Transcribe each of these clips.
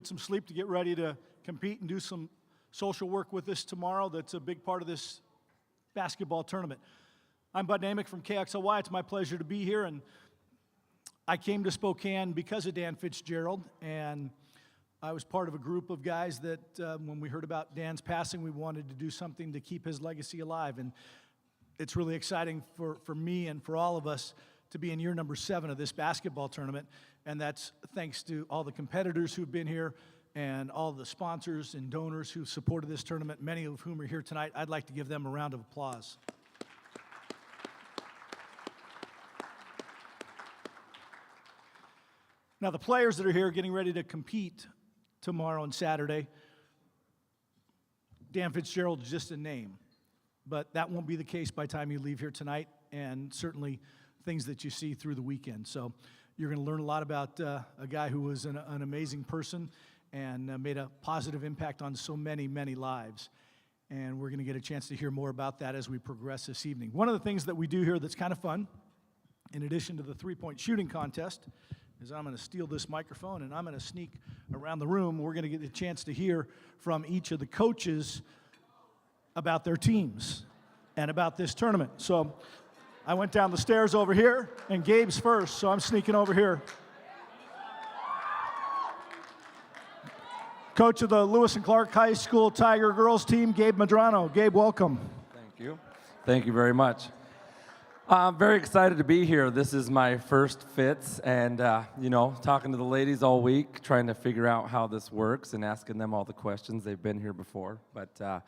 some sleep to get ready to compete and do some social work with us tomorrow. That's a big part of this basketball tournament. I'm Bud Namick from KXLY. It's my pleasure to be here, and I came to Spokane because of Dan Fitzgerald, and I was part of a group of guys that when we heard about Dan's passing, we wanted to do something to keep his legacy alive. And it's really exciting for me and for all of us to be in year number 7 of this basketball tournament, and that's thanks to all the competitors who've been here and all the sponsors and donors who supported this tournament, many of whom are here tonight. I'd like to give them a round of applause. Now, the players that are here getting ready to compete tomorrow and Saturday, Dan Fitzgerald is just a name, but that won't be the case by the time you leave here tonight, and certainly things that you see through the weekend. So you're going to learn a lot about a guy who was an amazing person and made a positive impact on so many, many lives. And we're going to get a chance to hear more about that as we progress this evening. One of the things that we do here that's kind of fun, in addition to the three-point shooting contest, is I'm going to steal this microphone and I'm going to sneak around the room. We're going to get a chance to hear from each of the coaches about their teams and about this tournament. So I went down the stairs over here, and Gabe's first, so I'm sneaking over here. Coach of the Lewis and Clark High School Tiger girls team, Gabe Medrano. Gabe, welcome. Thank you. Thank you very much. I'm very excited to be here. This is my first Fitz, and talking to the ladies all week, trying to figure out how this works and asking them all the questions. They've been here before, but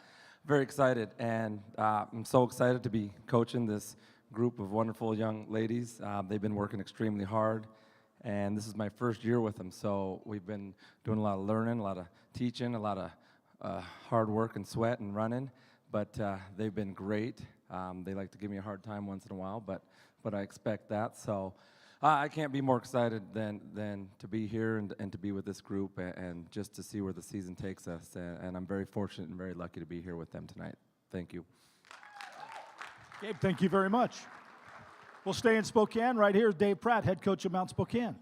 very excited, and I'm so excited to be coaching this group of wonderful young ladies. They've been working extremely hard, and this is my first year with them, so we've been doing a lot of learning, a lot of teaching, a lot of hard work and sweat and running, but they've been great. They like to give me a hard time once in a while, but I expect that. So I can't be more excited than to be here and to be with this group and just to see where the season takes us. And I'm very fortunate and very lucky to be here with them tonight. Thank you. Gabe, thank you very much. We'll stay in Spokane. Right here is Dave Pratt, head coach of Mount Spokane.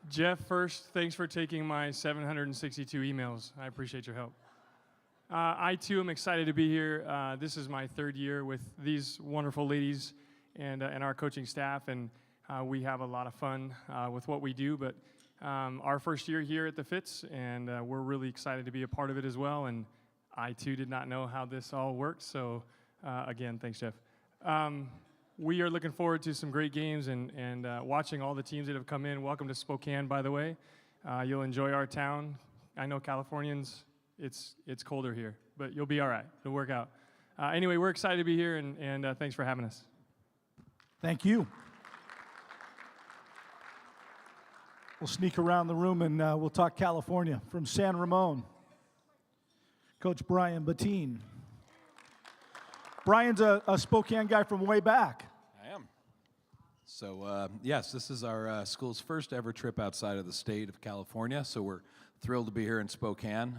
Jeff, first, thanks for taking my 762 emails. I appreciate your help. I, too, am excited to be here. This is my 3rd year with these wonderful ladies and our coaching staff, and we have a lot of fun with what we do. But our first year here at the Fitz, and we're really excited to be a part of it as well. And I, too, did not know how this all works. So, again, thanks, Jeff. We are looking forward to some great games and watching all the teams that have come in. Welcome to Spokane, by the way. You'll enjoy our town. I know Californians, it's colder here, but you'll be all right. It'll work out. Anyway, we're excited to be here, and thanks for having us. Thank you. We'll sneak around the room, and we'll talk California. From San Ramon, Coach Brian Bettine. Brian's a Spokane guy from way back. I am. So, yes, this is our school's first ever trip outside of the state of California, so we're thrilled to be here in Spokane.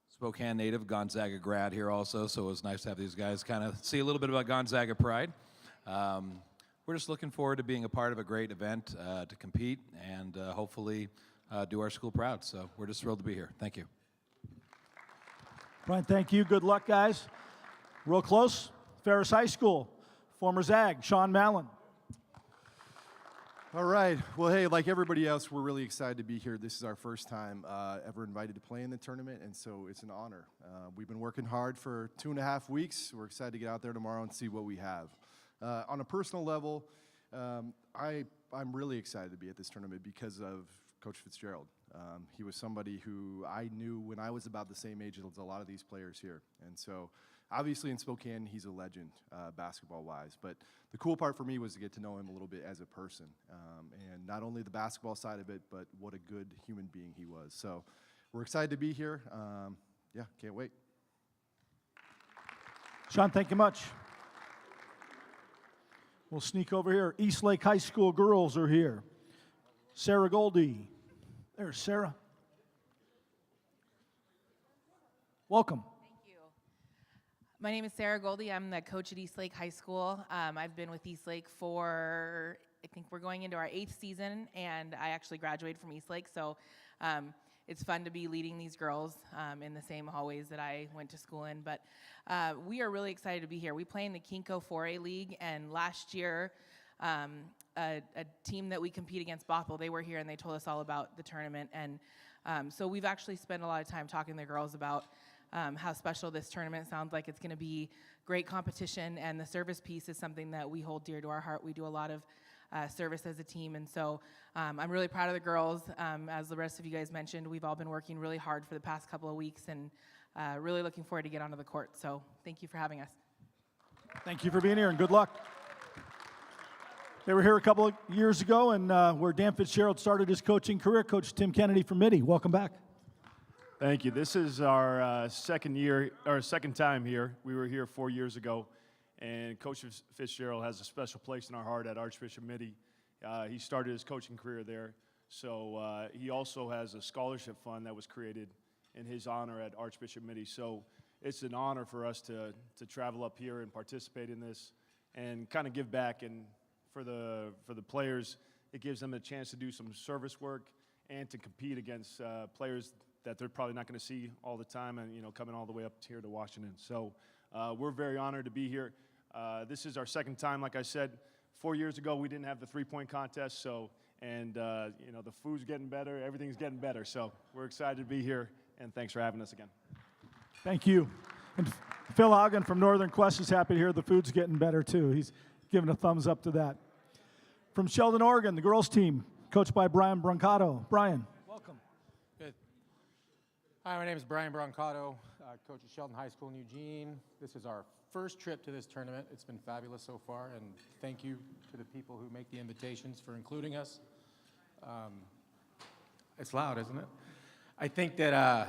Spokane native, Gonzaga grad here also, so it was nice to have these guys kind of see a little bit about Gonzaga pride. We're just looking forward to being a part of a great event to compete and hopefully do our school proud. So we're just thrilled to be here. Thank you. Brian, thank you. Good luck, guys. Real close, Ferris High School, former Zag, Sean Mallon. All right. Well, hey, like everybody else, we're really excited to be here. This is our first time ever invited to play in the tournament, and so it's an honor. We've been working hard for 2.5 weeks. We're excited to get out there tomorrow and see what we have. On a personal level, I'm really excited to be at this tournament because of Coach Fitzgerald. He was somebody who I knew when I was about the same age as a lot of these players here, and so obviously in Spokane, he's a legend basketball-wise, but the cool part for me was to get to know him a little bit as a person, and not only the basketball side of it, but what a good human being he was. So we're excited to be here. Yeah, can't wait. Sean, thank you much. We'll sneak over here. Eastlake High School girls are here. Sarah Goldie. There's Sarah. Welcome. My name is Sarah Goldie. I'm the coach at Eastlake High School. I've been with Eastlake for I think we're going into our 8th season, and I actually graduated from Eastlake, so it's fun to be leading these girls in the same hallways that I went to school in. But we are really excited to be here. We play in the Kinko 4A League, and last year, a team that we compete against, Bothell, they were here and they told us all about the tournament. And so we've actually spent a lot of time talking to the girls about how special this tournament sounds like. It's going to be great competition, and the service piece is something that we hold dear to our heart. We do a lot of service as a team, and so I'm really proud of the girls. As the rest of you guys mentioned, we've all been working really hard for the past couple of weeks, and really looking forward to get onto the court. So thank you for having us. Thank you for being here, and good luck. They were here a couple of years ago, and where Dan Fitzgerald started his coaching career. Coach Tim Kennedy from Mitty, welcome back. Thank you. This is our second time here. We were here 4 years ago, and Coach Fitzgerald has a special place in our heart at Archbishop Mitty. He started his coaching career there, so he also has a scholarship fund that was created in his honor at Archbishop Mitty. So it's an honor for us to travel up here and participate in this and kind of give back. And for the players, it gives them a chance to do some service work and to compete against players that they're probably not going to see all the time, and coming all the way up here to Washington. So we're very honored to be here. This is our second time, like I said. 4 years ago, we didn't have the three-point contest, and the food's getting better, everything's getting better. So we're excited to be here, and thanks for having us again. Thank you. And Phil Hagen from Northern Quest is happy to hear the food's getting better too. He's giving a thumbs up to that. From Sheldon, Oregon, the girls team, coached by Brian Brancato. Brian, welcome. Good. Hi, my name is Brian Brancato, coach at Sheldon High School in Eugene. This is our first trip to this tournament. It's been fabulous so far, and thank you to the people who make the invitations for including us. It's loud, isn't it? I think that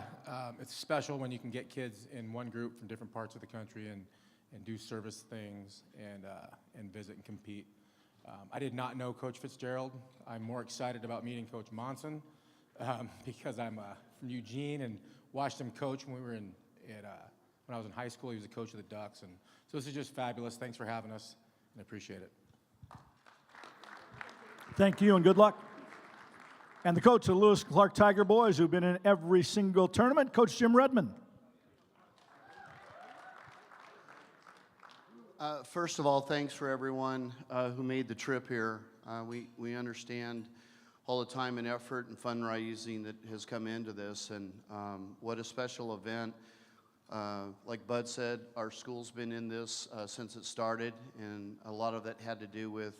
it's special when you can get kids in one group from different parts of the country and do service things and visit and compete. I did not know Coach Fitzgerald. I'm more excited about meeting Coach Monson because I'm from Eugene and watched him coach when we were when I was in high school. He was the coach of the Ducks, and so this is just fabulous. Thanks for having us, and I appreciate it. Thank you and good luck. And the coach of the Lewis Clark Tiger Boys, who've been in every single tournament, Coach Jim Redmond. First of all, thanks for everyone who made the trip here. We understand all the time and effort and fundraising that has come into this, and what a special event. Like Bud said, our school's been in this since it started, and a lot of that had to do with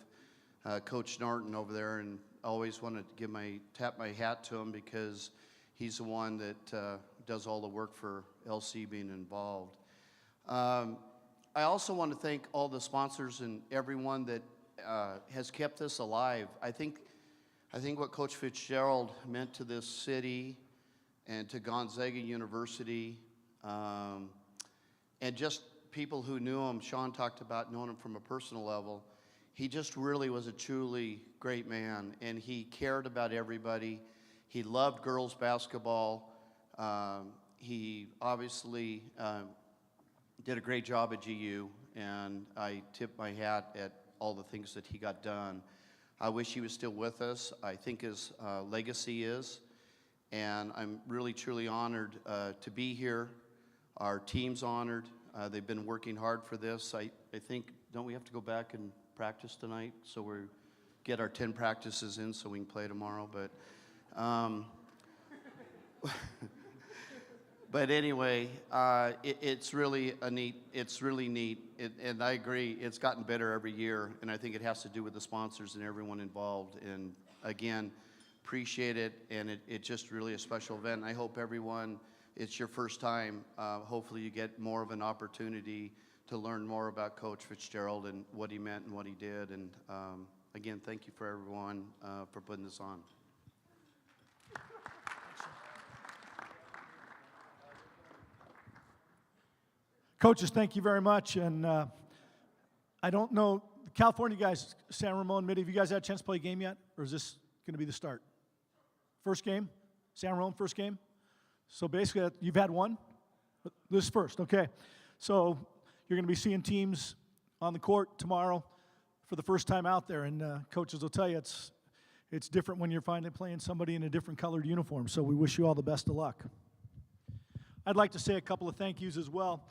Coach Norton over there, and I always want to tap my hat to him because he's the one that does all the work for LC being involved. I also want to thank all the sponsors and everyone that has kept this alive. I think what Coach Fitzgerald meant to this city and to Gonzaga University, and just people who knew him. Sean talked about knowing him from a personal level. He just really was a truly great man, and he cared about everybody. He loved girls basketball. He obviously did a great job at GU, and I tip my hat at all the things that he got done. I wish he was still with us. I think his legacy is, and I'm really, truly honored to be here. Our team's honored. They've been working hard for this. I think, don't we have to go back and practice tonight? So we get our 10 practices in so we can play tomorrow, but but anyway, it's really neat, and I agree, it's gotten better every year, and I think it has to do with the sponsors and everyone involved, and again, appreciate it, and it's just really a special event. I hope everyone, it's your first time, hopefully you get more of an opportunity to learn more about Coach Fitzgerald and what he meant and what he did, and again, thank you for everyone for putting this on. Coaches, thank you very much. And I don't know, the California guys, San Ramon, Mitty, have you guys had a chance to play a game yet? Or is this going to be the start? First game? San Ramon, first game? So basically, you've had one? This is first, okay. So you're going to be seeing teams on the court tomorrow. for the first time out there, and coaches will tell you it's different when you're finally playing somebody in a different colored uniform, so we wish you all the best of luck. I'd like to say a couple of thank yous as well,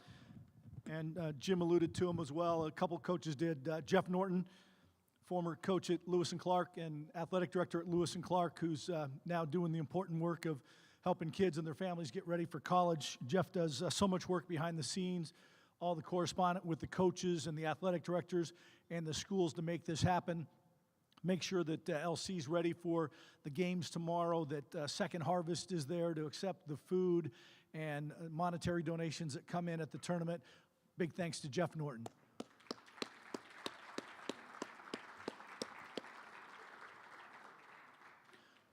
and Jim alluded to them as well. A couple coaches did. Jeff Norton, former coach at Lewis and Clark and athletic director at Lewis and Clark, who's now doing the important work of helping kids and their families get ready for college. Jeff does so much work behind the scenes, all the correspondence with the coaches and the athletic directors and the schools to make this happen. Make sure that LC's ready for the games tomorrow, that Second Harvest is there to accept the food and monetary donations that come in at the tournament. Big thanks to Jeff Norton.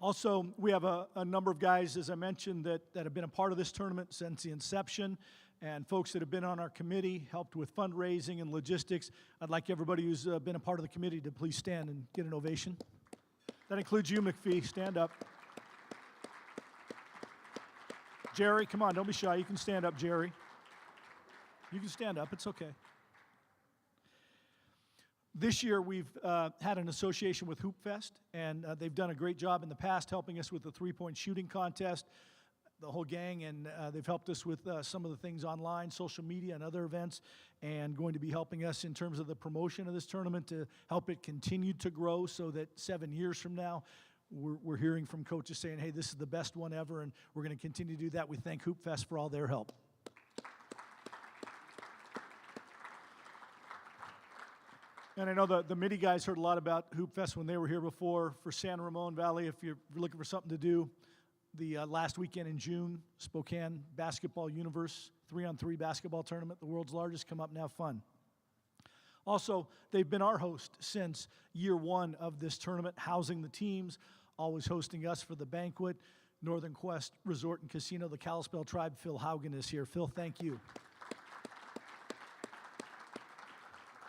Also, we have a number of guys, as I mentioned, that have been a part of this tournament since the inception, and folks that have been on our committee, helped with fundraising and logistics. I'd like everybody who's been a part of the committee to please stand and get an ovation. That includes you, McPhee. Stand up. Jerry, come on, don't be shy. You can stand up, Jerry. You can stand up. It's okay. This year, we've had an association with Hoopfest, and they've done a great job in the past helping us with the three-point shooting contest, the whole gang, and they've helped us with some of the things online, social media, and other events, and going to be helping us in terms of the promotion of this tournament to help it continue to grow so that 7 years from now, we're hearing from coaches saying, hey, this is the best one ever, and we're going to continue to do that. We thank Hoopfest for all their help. And I know the Midi guys heard a lot about Hoopfest when they were here before. For San Ramon Valley, if you're looking for something to do, the last weekend in June, Spokane Basketball Universe 3-on-3 basketball tournament, the world's largest. Come up and have fun. Also, they've been our host since year one of this tournament, housing the teams, always hosting us for the banquet. Northern Quest Resort and Casino, the Kalispell Tribe, Phil Haugen is here. Phil, thank you.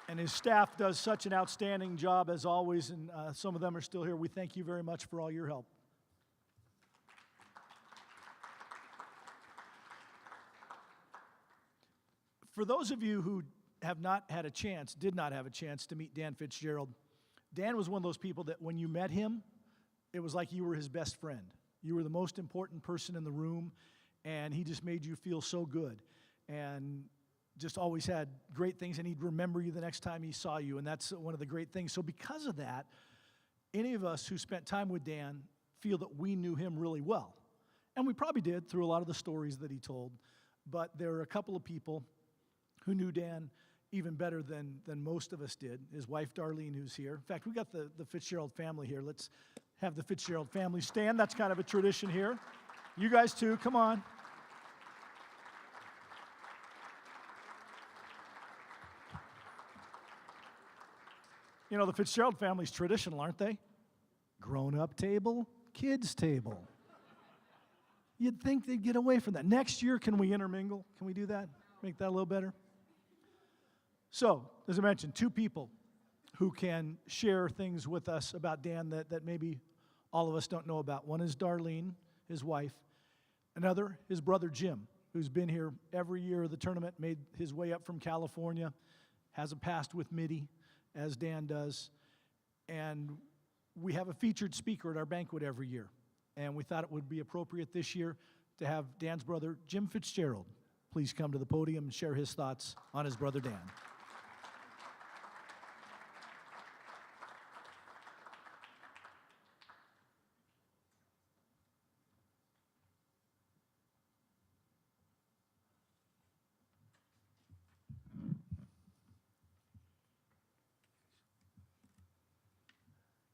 And his staff does such an outstanding job as always, and some of them are still here. We thank you very much for all your help. For those of you who have not had a chance, did not have a chance to meet Dan Fitzgerald, Dan was one of those people that when you met him, it was like you were his best friend. You were the most important person in the room, and he just made you feel so good. And just always had great things, and he'd remember you the next time he saw you, and that's one of the great things. So because of that, any of us who spent time with Dan feel that we knew him really well. And we probably did through a lot of the stories that he told, but there are a couple of people who knew Dan even better than most of us did. His wife, Darlene, who's here. In fact, we got the Fitzgerald family here. Let's have the Fitzgerald family stand. That's kind of a tradition here. You guys too, come on. You know, the Fitzgerald family's traditional, aren't they? Grown-up table, kids table. You'd think they'd get away from that. Next year, can we intermingle? Can we do that? Make that a little better? So, as I mentioned, two people who can share things with us about Dan that maybe all of us don't know about. One is Darlene, his wife. Another, his brother Jim, who's been here every year of the tournament, made his way up from California, has a past with Midi, as Dan does, and we have a featured speaker at our banquet every year, and we thought it would be appropriate this year to have Dan's brother, Jim Fitzgerald, please come to the podium and share his thoughts on his brother Dan.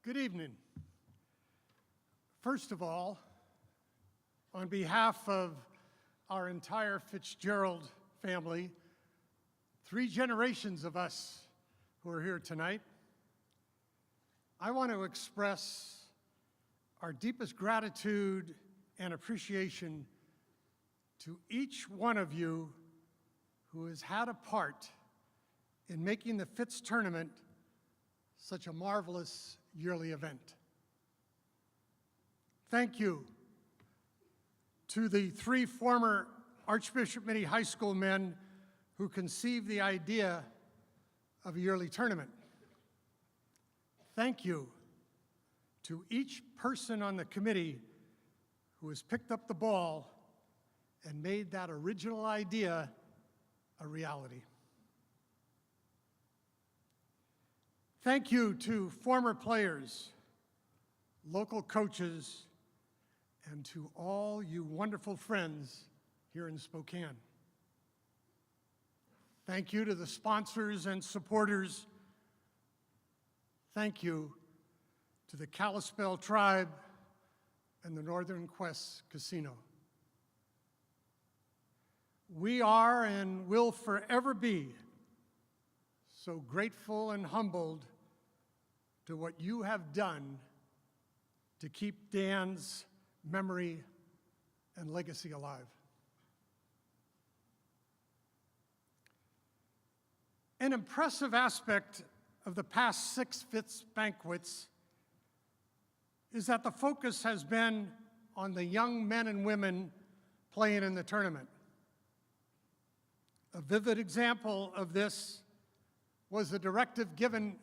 Good evening. First of all, on behalf of our entire Fitzgerald family, 3 generations of us who are here tonight, I want to express our deepest gratitude and appreciation to each one of you who has had a part in making the Fitz tournament such a marvelous yearly event. Thank you to the 3 former Archbishop Mitty High School men who conceived the idea of a yearly tournament. Thank you to each person on the committee who has picked up the ball and made that original idea a reality. Thank you to former players, local coaches, and to all you wonderful friends here in Spokane. Thank you to the sponsors and supporters. Thank you to the Kalispell Tribe and the Northern Quest Casino. We are and will forever be so grateful and humbled to what you have done to keep Dan's memory and legacy alive. An impressive aspect of the past 6 Fitz banquets is that the focus has been on the young men and women playing in the tournament. A vivid example of this was the directive given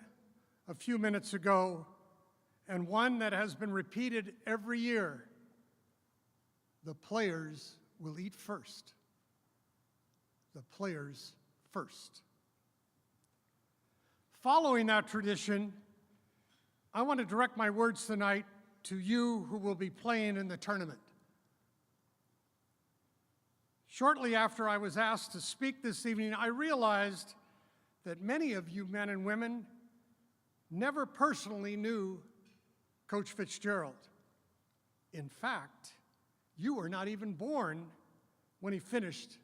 a few minutes ago, and one that has been repeated every year. The players will eat first. The players first. Following that tradition, I want to direct my words tonight to you who will be playing in the tournament. Shortly after I was asked to speak this evening, I realized that many of you men and women never personally knew Coach Fitzgerald. In fact, you were not even born when he finished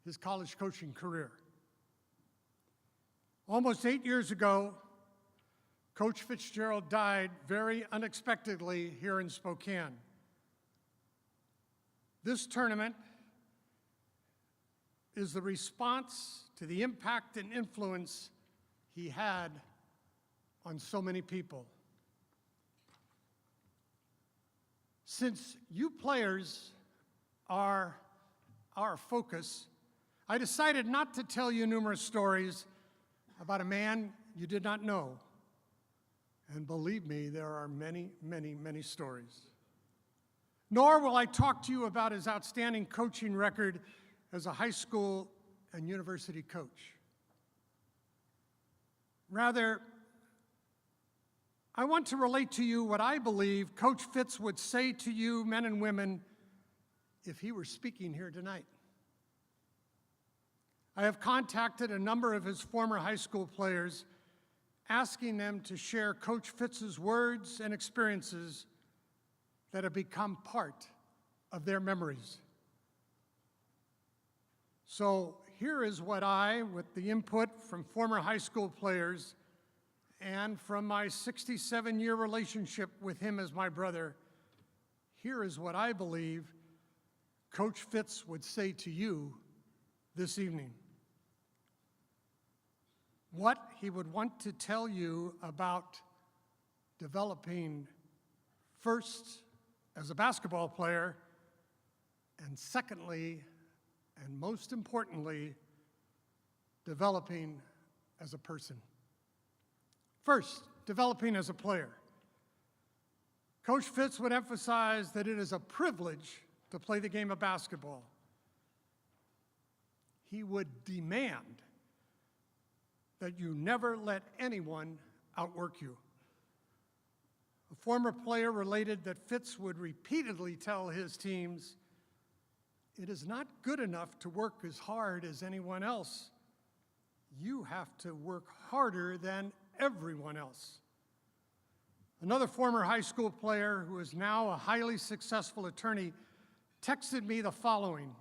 his college coaching career. Almost 8 years ago, Coach Fitzgerald died very unexpectedly here in Spokane. This tournament is the response to the impact and influence he had on so many people. Since you players are our focus, I decided not to tell you numerous stories about a man you did not know. And believe me, there are many, many, many stories. Nor will I talk to you about his outstanding coaching record as a high school and university coach. Rather, I want to relate to you what I believe Coach Fitz would say to you, men and women, if he were speaking here tonight. I have contacted a number of his former high school players, asking them to share Coach Fitz's words and experiences that have become part of their memories. So here is what I, with the input from former high school players and from my 67-year relationship with him as my brother, here is what I believe Coach Fitz would say to you this evening. What he would want to tell you about developing first as a basketball player, and secondly, and most importantly, developing as a person. First, developing as a player. Coach Fitz would emphasize that it is a privilege to play the game of basketball. He would demand that you never let anyone outwork you. A former player related that Fitz would repeatedly tell his teams, "It is not good enough to work as hard as anyone else. You have to work harder than everyone else." Another former high school player who is now a highly successful attorney texted me the following: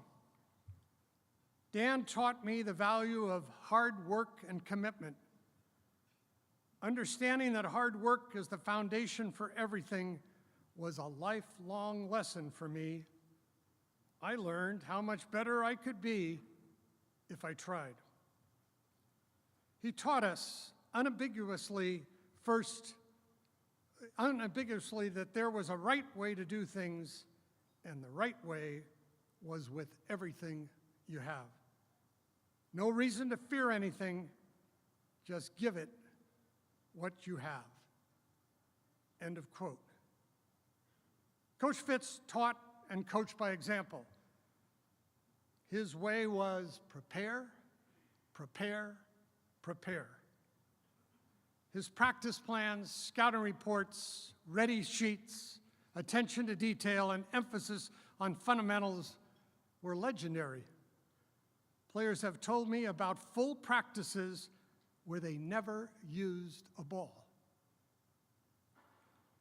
"Dan taught me the value of hard work and commitment. Understanding that hard work is the foundation for everything was a lifelong lesson for me. I learned how much better I could be if I tried." He taught us unambiguously that there was a right way to do things, and the right way was with everything you have. No reason to fear anything, just give it what you have. End of quote. Coach Fitz taught and coached by example. His way was prepare, prepare, prepare. His practice plans, scouting reports, ready sheets, attention to detail, and emphasis on fundamentals were legendary. Players have told me about full practices where they never used a ball.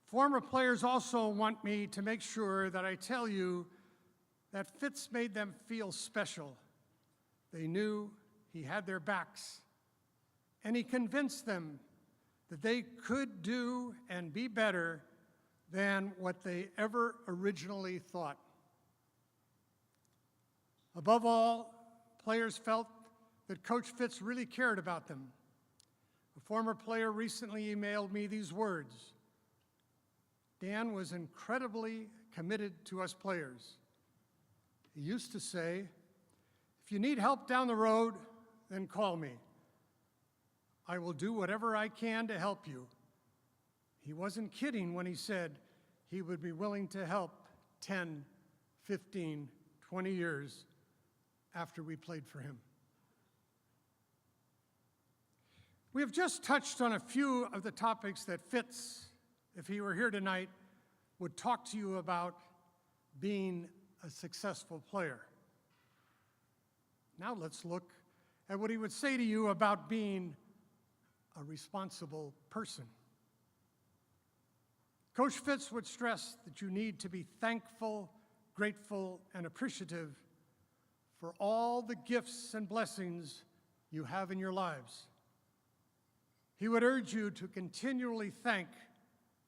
Former players also want me to make sure that I tell you that Fitz made them feel special. They knew he had their backs, and he convinced them that they could do and be better than what they ever originally thought. Above all, players felt that Coach Fitz really cared about them. A former player recently emailed me these words: Dan was incredibly committed to us players. He used to say, if you need help down the road, then call me. I will do whatever I can to help you. He wasn't kidding when he said he would be willing to help 10, 15, 20 years after we played for him. We have just touched on a few of the topics that Fitz, if he were here tonight, would talk to you about being a successful player. Now let's look at what he would say to you about being a responsible person. Coach Fitz would stress that you need to be thankful, grateful, and appreciative for all the gifts and blessings you have in your lives. He would urge you to continually thank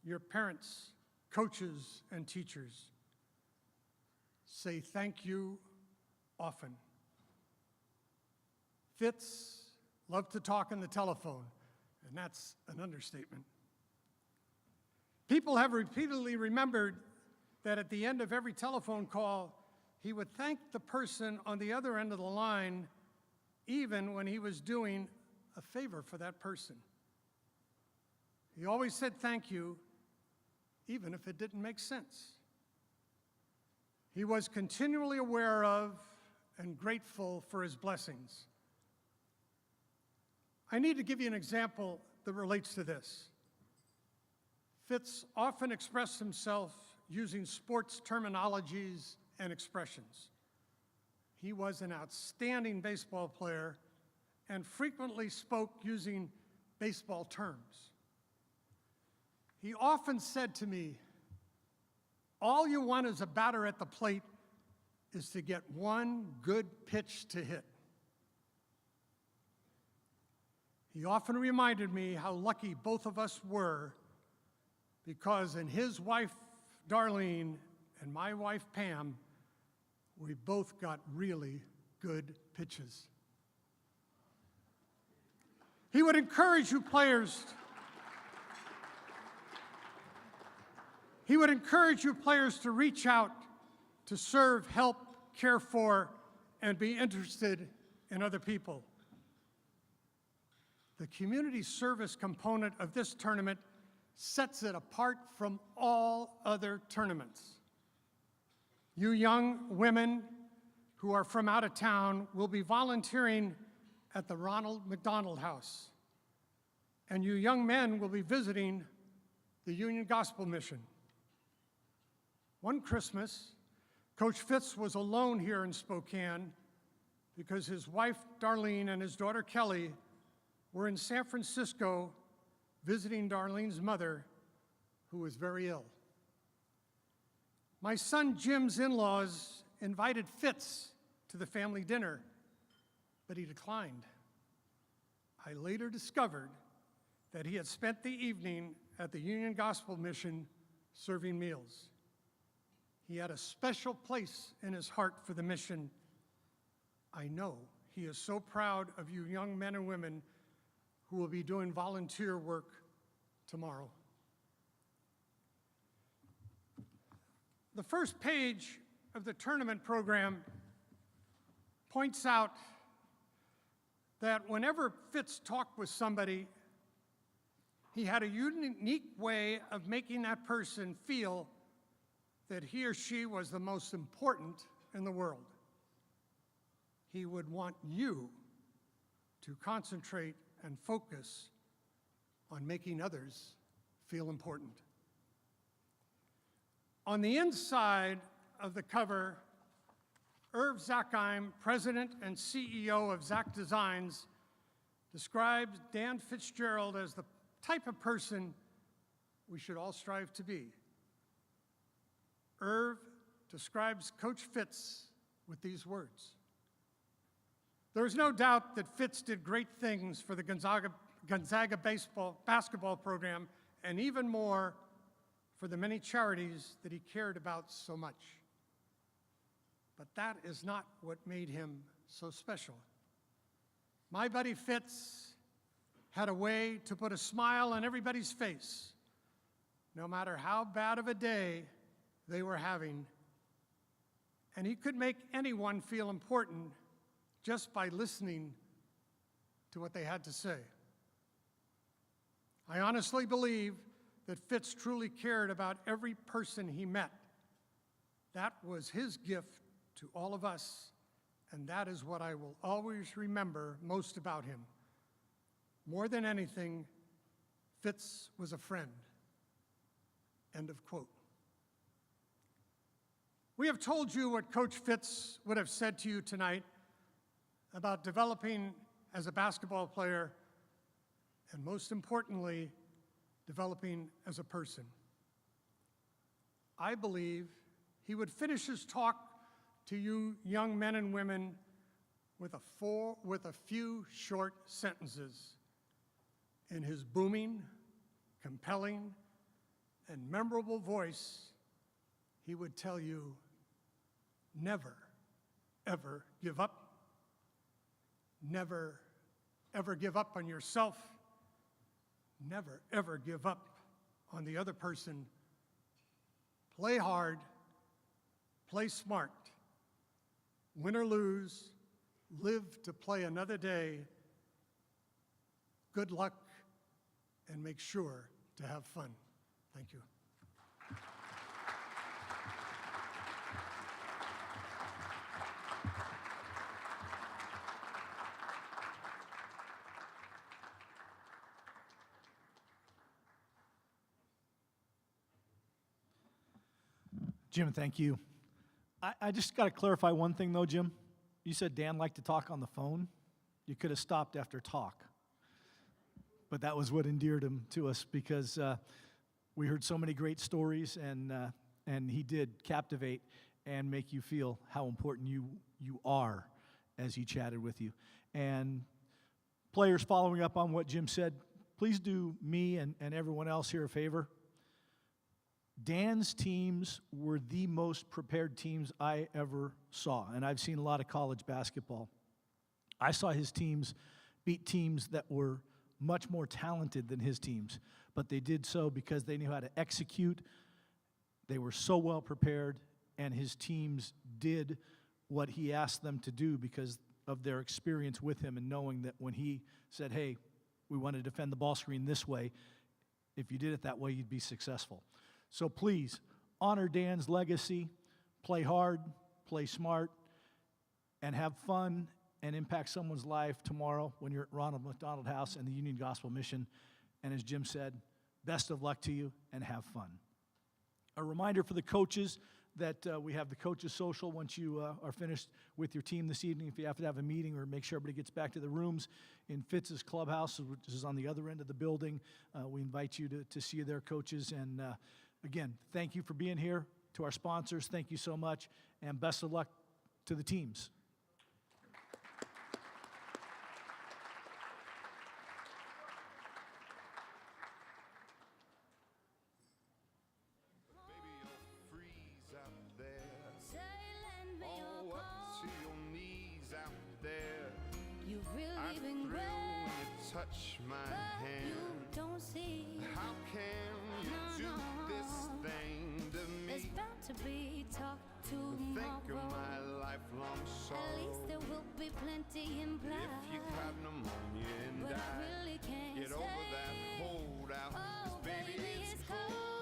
your parents, coaches, and teachers. Say thank you often. Fitz loved to talk on the telephone, and that's an understatement. People have repeatedly remembered that at the end of every telephone call, he would thank the person on the other end of the line, even when he was doing a favor for that person. He always said thank you, even if it didn't make sense. He was continually aware of and grateful for his blessings. I need to give you an example that relates to this. Fitz often expressed himself using sports terminologies and expressions. He was an outstanding baseball player and frequently spoke using baseball terms. He often said to me, all you want as a batter at the plate is to get one good pitch to hit. He often reminded me how lucky both of us were, because in his wife, Darlene, and my wife, Pam, we both got really good pitches. He would encourage you players to reach out, to serve, help, care for, and be interested in other people. The community service component of this tournament sets it apart from all other tournaments. You young women who are from out of town will be volunteering at the Ronald McDonald House, and you young men will be visiting the Union Gospel Mission. One Christmas, Coach Fitz was alone here in Spokane because his wife, Darlene, and his daughter, Kelly, were in San Francisco visiting Darlene's mother, who was very ill. My son Jim's in-laws invited Fitz to the family dinner, but he declined. I later discovered that he had spent the evening at the Union Gospel Mission serving meals. He had a special place in his heart for the mission. I know he is so proud of you young men and women who will be doing volunteer work tomorrow. The first page of the tournament program points out that whenever Fitz talked with somebody, He had a unique way of making that person feel that he or she was the most important in the world. He would want you to concentrate and focus on making others feel important. On the inside of the cover, Irv Zakheim, President and CEO of Zak Designs, describes Dan Fitzgerald as the type of person we should all strive to be. Irv describes Coach Fitz with these words. There is no doubt that Fitz did great things for the Gonzaga basketball program, and even more for the many charities that he cared about so much. But that is not what made him so special. My buddy Fitz had a way to put a smile on everybody's face, no matter how bad of a day they were having. And he could make anyone feel important just by listening to what they had to say. I honestly believe that Fitz truly cared about every person he met. That was his gift to all of us, and that is what I will always remember most about him. More than anything, Fitz was a friend. End of quote. We have told you what Coach Fitz would have said to you tonight about developing as a basketball player, and most importantly, developing as a person. I believe he would finish his talk to you young men and women with a few short sentences. In his booming, compelling, and memorable voice, he would tell you, never, ever give up. Never, ever give up on yourself. Never, ever give up on the other person. Play hard, play smart. Win or lose, live to play another day. Good luck, and make sure to have fun. Thank you. Jim, thank you. I just got to clarify one thing, though, Jim. You said Dan liked to talk on the phone. You could have stopped after talk. But that was what endeared him to us, because we heard so many great stories, and he did captivate and make you feel how important you are as he chatted with you. And players, following up on what Jim said, please do me and everyone else here a favor. Dan's teams were the most prepared teams I ever saw, and I've seen a lot of college basketball. I saw his teams beat teams that were much more talented than his teams, but they did so because they knew how to execute. They were so well prepared, and his teams did what he asked them to do because of their experience with him and knowing that when he said, hey, we want to defend the ball screen this way, if you did it that way, you'd be successful. So please, honor Dan's legacy, play hard, play smart, and have fun and impact someone's life tomorrow when you're at Ronald McDonald House and the Union Gospel Mission. And as Jim said, best of luck to you and have fun. A reminder for the coaches that we have the coaches social once you are finished with your team this evening. If you have to have a meeting or make sure everybody gets back to the rooms in Fitz's clubhouse, which is on the other end of the building, we invite you to see their coaches. And again, thank you for being here. To our sponsors, thank you so much, and best of luck to the teams. Touch my hand. You don't see. How can you do this thing to me? There's bound to be talk tomorrow. Think of my lifelong sorrow. At least there will be plenty implied. If you have pneumonia and but I really can't get over that hold cold out. 'Cause baby, it's cold